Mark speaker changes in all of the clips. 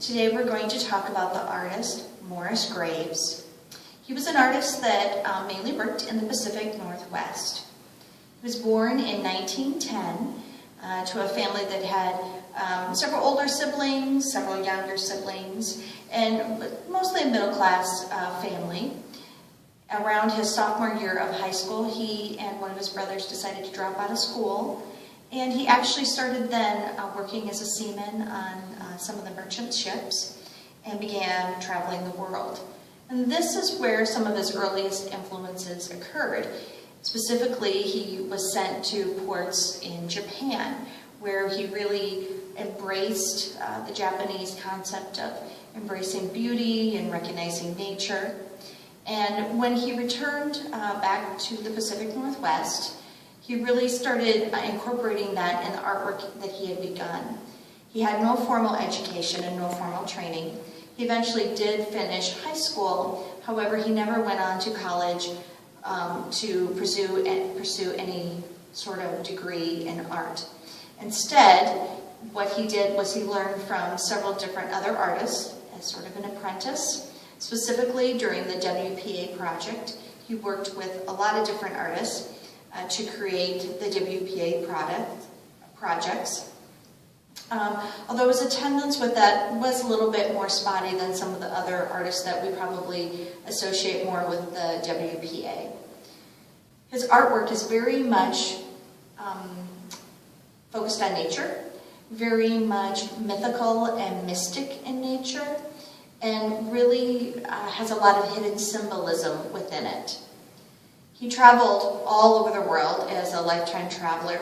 Speaker 1: Today we're going to talk about the artist Morris Graves. He was an artist that mainly worked in the Pacific Northwest. He was born in 1910 to a family that had several older siblings, several younger siblings, and mostly a middle-class family. Around his sophomore year of high school, he and one of his brothers decided to drop out of school, and he actually started then working as a seaman on some of the merchant ships and began traveling the world. And this is where some of his earliest influences occurred. Specifically, he was sent to ports in Japan, where he really embraced the Japanese concept of embracing beauty and recognizing nature. And when he returned back to the Pacific Northwest, he really started incorporating that in the artwork that he had begun. He had no formal education and no formal training. He eventually did finish high school, however, he never went on to college to pursue any sort of degree in art. Instead, what he did was he learned from several different other artists as sort of an apprentice. Specifically, during the WPA project, he worked with a lot of different artists to create the WPA projects. Although his attendance with that was a little bit more spotty than some of the other artists that we probably associate more with the WPA. His artwork is very much focused on nature, very much mythical and mystic in nature, and really has a lot of hidden symbolism within it. He traveled all over the world as a lifetime traveler,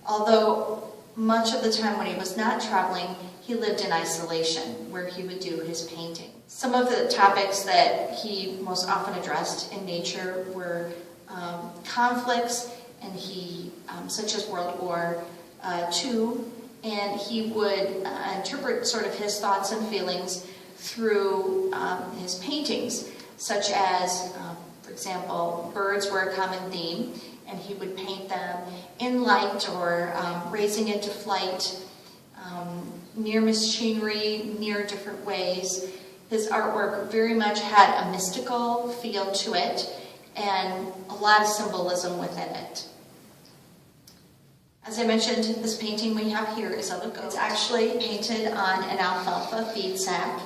Speaker 1: although much of the time when he was not traveling, he lived in isolation, where he would do his painting. Some of the topics that he most often addressed in nature were conflicts, and such as World War II, and he would interpret sort of his thoughts and feelings through his paintings, such as, for example, birds were a common theme, and he would paint them in light or raising into flight, near machinery, near different ways. His artwork very much had a mystical feel to it and a lot of symbolism within it. As I mentioned, this painting we have here is of a goat. It's actually painted on an alfalfa feed sack.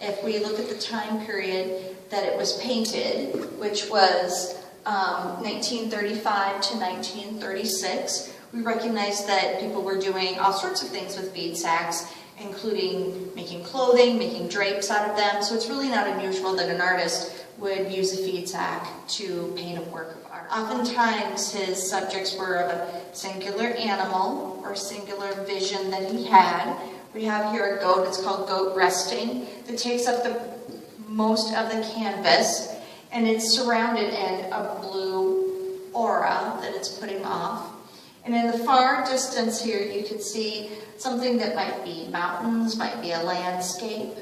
Speaker 1: If we look at the time period that it was painted, which was 1935 to 1936, we recognize that people were doing all sorts of things with feed sacks, including making clothing, making drapes out of them. So it's really not unusual that an artist would use a feed sack to paint a work of art. Oftentimes his subjects were of a singular animal or singular vision that he had. We have here a goat, it's called goat resting, that takes up the most of the canvas, and it's surrounded in a blue aura that it's putting off. And in the far distance here, you can see something that might be mountains, might be a landscape.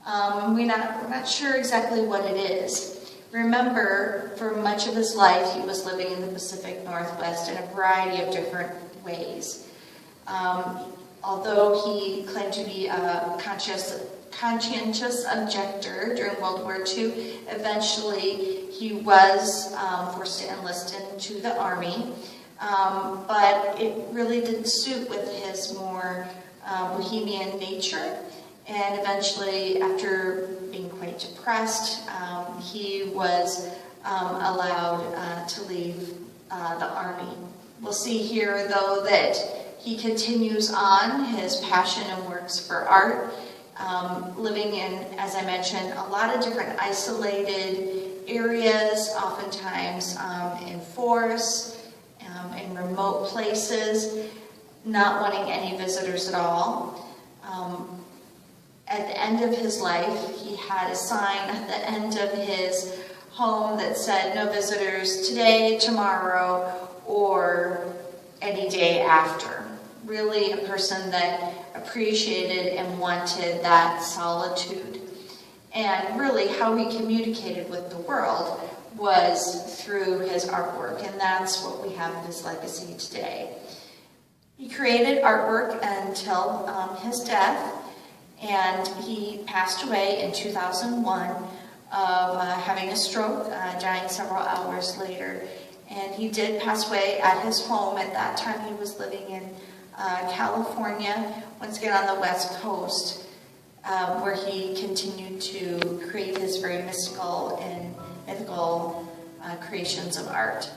Speaker 1: We're not sure exactly what it is. Remember, for much of his life, he was living in the Pacific Northwest in a variety of different ways. Although he claimed to be a conscientious objector during World War II, eventually he was forced to enlist into the Army, but it really didn't suit with his more bohemian nature, and eventually, after being quite depressed, he was allowed to leave the Army. We'll see here, though, that he continues on his passion and works for art, living in, as I mentioned, a lot of different isolated areas, oftentimes in forests, in remote places, not wanting any visitors at all. At the end of his life, he had a sign at the end of his home that said, "No visitors today, tomorrow, or any day after." Really a person that appreciated and wanted that solitude. And really how he communicated with the world was through his artwork, and that's what we have of his legacy today. He created artwork until his death, and he passed away in 2001 of having a stroke, dying several hours later. And he did pass away at his home. At that time he was living in California, once again on the West Coast, where he continued to create his very mystical and mythical creations of art.